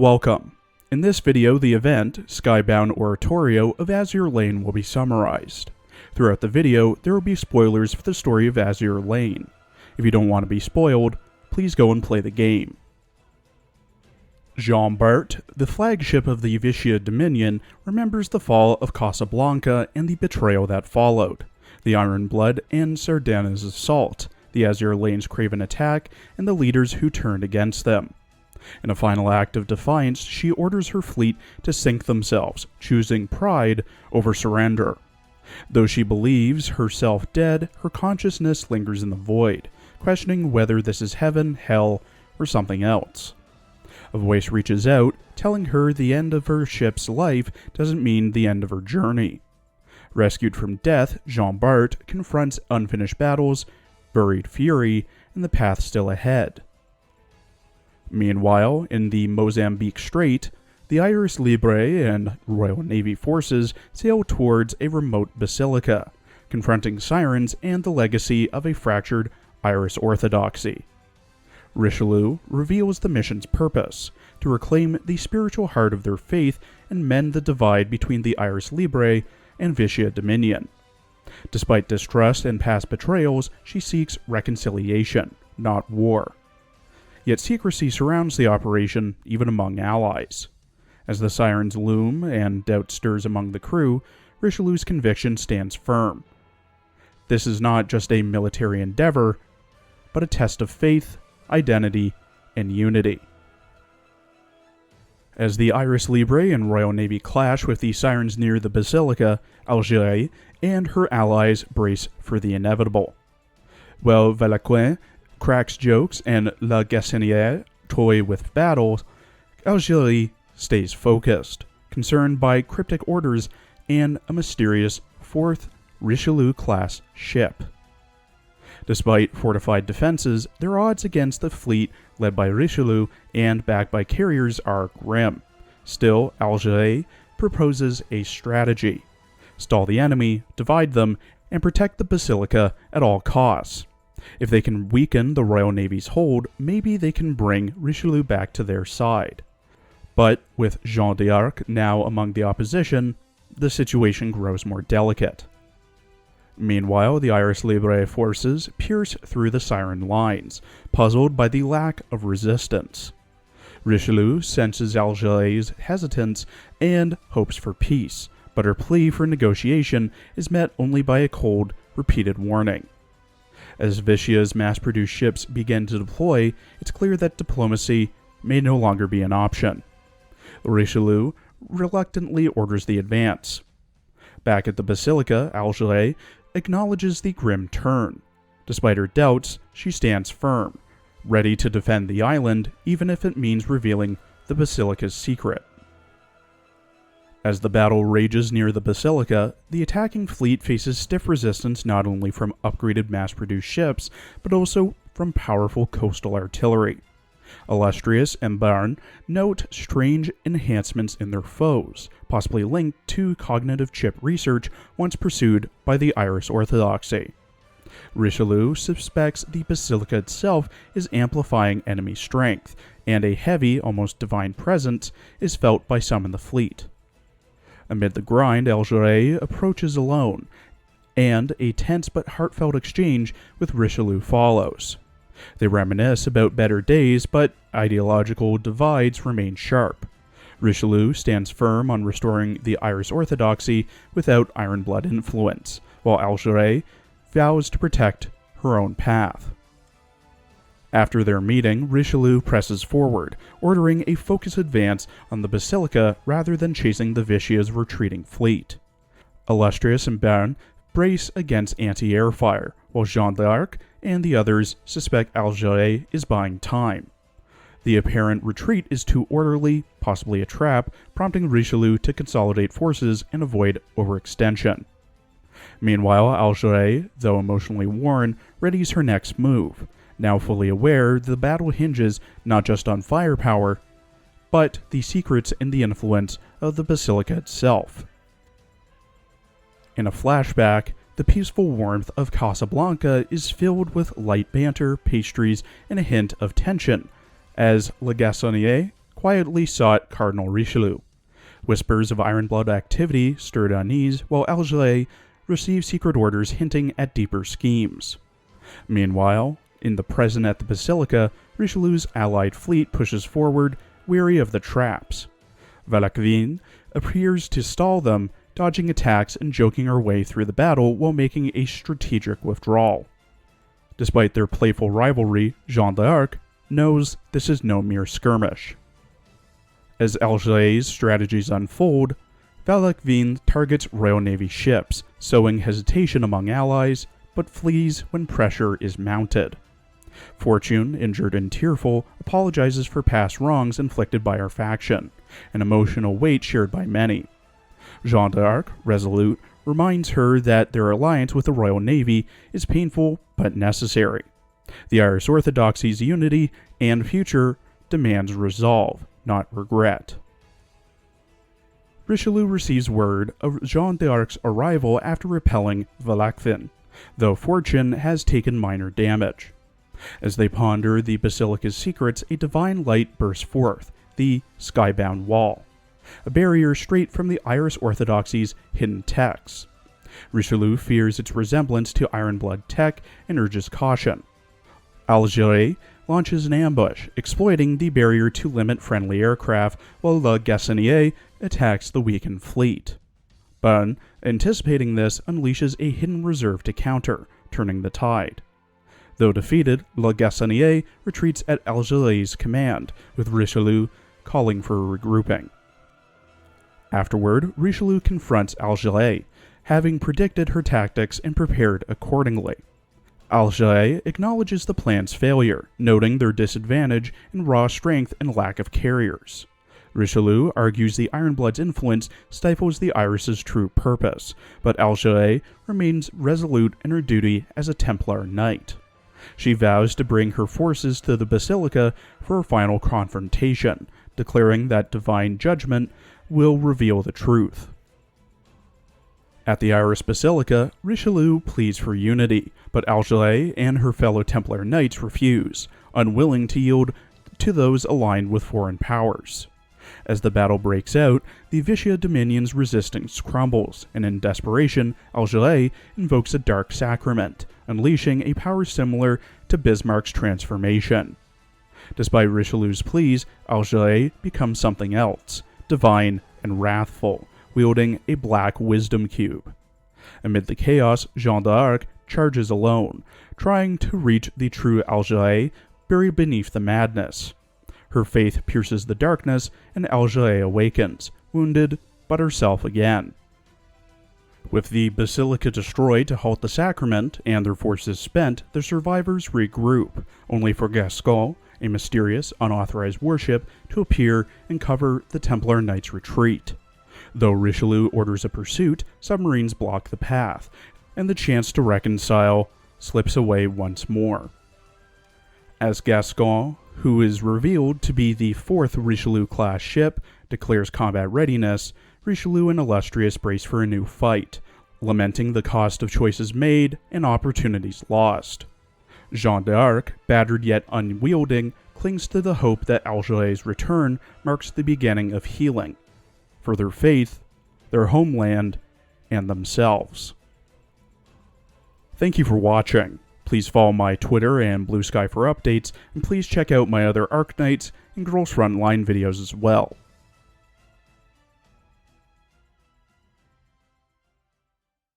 Welcome. In this video, the event, Skybound Oratorio of Azur Lane will be summarized. Throughout the video, there will be spoilers for the story of Azur Lane. If you don't want to be spoiled, please go and play the game. Jean Bart, the flagship of the Vicia Dominion, remembers the fall of Casablanca and the betrayal that followed, the Iron Blood and Sardanes' assault, the Azur Lane's craven attack, and the leaders who turned against them. In a final act of defiance, she orders her fleet to sink themselves, choosing pride over surrender. Though she believes herself dead, her consciousness lingers in the void, questioning whether this is heaven, hell, or something else. A voice reaches out, telling her the end of her ship's life doesn't mean the end of her journey. Rescued from death, Jean Bart confronts unfinished battles, buried fury, and the path still ahead. Meanwhile, in the Mozambique Strait, the Iris Libre and Royal Navy forces sail towards a remote basilica, confronting sirens and the legacy of a fractured Iris orthodoxy. Richelieu reveals the mission's purpose, to reclaim the spiritual heart of their faith and mend the divide between the Iris Libre and Vicia Dominion. Despite distrust and past betrayals, she seeks reconciliation, not war. Yet secrecy surrounds the operation, even among allies. As the sirens loom and doubt stirs among the crew, Richelieu's conviction stands firm. This is not just a military endeavor, but a test of faith, identity, and unity. As the Iris Libre and Royal Navy clash with the sirens near the Basilica, Algérie and her allies brace for the inevitable. While Valequin cracks jokes and La Gassennière toy with battles, Algérie stays focused, concerned by cryptic orders and a mysterious 4th Richelieu-class ship. Despite fortified defenses, their odds against the fleet led by Richelieu and backed by carriers are grim. Still, Algérie proposes a strategy: stall the enemy, divide them, and protect the Basilica at all costs. If they can weaken the Royal Navy's hold, maybe they can bring Richelieu back to their side. But with Jeanne d'Arc now among the opposition, the situation grows more delicate. Meanwhile, the Iris Libre forces pierce through the siren lines, puzzled by the lack of resistance. Richelieu senses Algérie's hesitance and hopes for peace, but her plea for negotiation is met only by a cold, repeated warning. As Vicia's mass-produced ships begin to deploy, it's clear that diplomacy may no longer be an option. Richelieu reluctantly orders the advance. Back at the Basilica, Algérie acknowledges the grim turn. Despite her doubts, she stands firm, ready to defend the island, even if it means revealing the Basilica's secret. As the battle rages near the Basilica, the attacking fleet faces stiff resistance not only from upgraded mass-produced ships, but also from powerful coastal artillery. Illustrious and Barn note strange enhancements in their foes, possibly linked to cognitive chip research once pursued by the Iris orthodoxy. Richelieu suspects the Basilica itself is amplifying enemy strength, and a heavy, almost divine presence is felt by some in the fleet. Amid the grind, Algérie approaches alone, and a tense but heartfelt exchange with Richelieu follows. They reminisce about better days, but ideological divides remain sharp. Richelieu stands firm on restoring the Iris orthodoxy without Iron Blood influence, while Algérie vows to protect her own path. After their meeting, Richelieu presses forward, ordering a focused advance on the Basilica rather than chasing the Vicia's retreating fleet. Illustrious and Bern brace against anti-air fire, while Jeanne d'Arc and the others suspect Algérie is buying time. The apparent retreat is too orderly, possibly a trap, prompting Richelieu to consolidate forces and avoid overextension. Meanwhile, Algérie, though emotionally worn, readies her next move, now fully aware the battle hinges not just on firepower, but the secrets and the influence of the Basilica itself. In a flashback, the peaceful warmth of Casablanca is filled with light banter, pastries, and a hint of tension, as La Gassennière quietly sought Cardinal Richelieu. Whispers of Iron Blood activity stirred unease, while Alger received secret orders hinting at deeper schemes. Meanwhile, in the present at the Basilica, Richelieu's allied fleet pushes forward, weary of the traps. Valaquin appears to stall them, dodging attacks and joking her way through the battle while making a strategic withdrawal. Despite their playful rivalry, Jeanne d'Arc knows this is no mere skirmish. As Alger's strategies unfold, Valaquin targets Royal Navy ships, sowing hesitation among allies, but flees when pressure is mounted. Fortune, injured and tearful, apologizes for past wrongs inflicted by her faction, an emotional weight shared by many. Jeanne d'Arc, resolute, reminds her that their alliance with the Royal Navy is painful but necessary. The Irish Orthodoxy's unity and future demands resolve, not regret. Richelieu receives word of Jeanne d'Arc's arrival after repelling Valaquin, though Fortune has taken minor damage. As they ponder the Basilica's secrets, a divine light bursts forth, the Skybound Wall, a barrier straight from the Irish Orthodoxy's hidden texts. Richelieu fears its resemblance to Iron Blood tech and urges caution. Alger launches an ambush, exploiting the barrier to limit friendly aircraft, while Le Gassanier attacks the weakened fleet. Bonne, anticipating this, unleashes a hidden reserve to counter, turning the tide. Though defeated, Le Gassanier retreats at Alger's command, with Richelieu calling for regrouping. Afterward, Richelieu confronts Alger, having predicted her tactics and prepared accordingly. Alger acknowledges the plan's failure, noting their disadvantage in raw strength and lack of carriers. Richelieu argues the Iron Blood's influence stifles the Irish's true purpose, but Alger remains resolute in her duty as a Templar knight. She vows to bring her forces to the Basilica for a final confrontation, declaring that divine judgment will reveal the truth. At the Irish Basilica, Richelieu pleads for unity, but Alger and her fellow Templar knights refuse, unwilling to yield to those aligned with foreign powers. As the battle breaks out, the Vichy Dominion's resistance crumbles, and in desperation, Alger invokes a dark sacrament, unleashing a power similar to Bismarck's transformation. Despite Richelieu's pleas, Alger becomes something else, divine and wrathful, wielding a black wisdom cube. Amid the chaos, Jeanne d'Arc charges alone, trying to reach the true Alger buried beneath the madness. Her faith pierces the darkness, and Alger awakens, wounded, but herself again. With the Basilica destroyed to halt the sacrament and their forces spent, the survivors regroup, only for Gascon, a mysterious, unauthorized warship, to appear and cover the Templar Knights' retreat. Though Richelieu orders a pursuit, submarines block the path, and the chance to reconcile slips away once more. As Gascon, who is revealed to be the fourth Richelieu-class ship, declares combat readiness, Richelieu and Illustrious brace for a new fight, lamenting the cost of choices made and opportunities lost. Jeanne d'Arc, battered yet unyielding, clings to the hope that Alger's return marks the beginning of healing, for their faith, their homeland, and themselves. Thank you for watching. Please follow my Twitter and Blue Sky for updates, and please check out my other Arc Knights and Girls Frontline videos as well.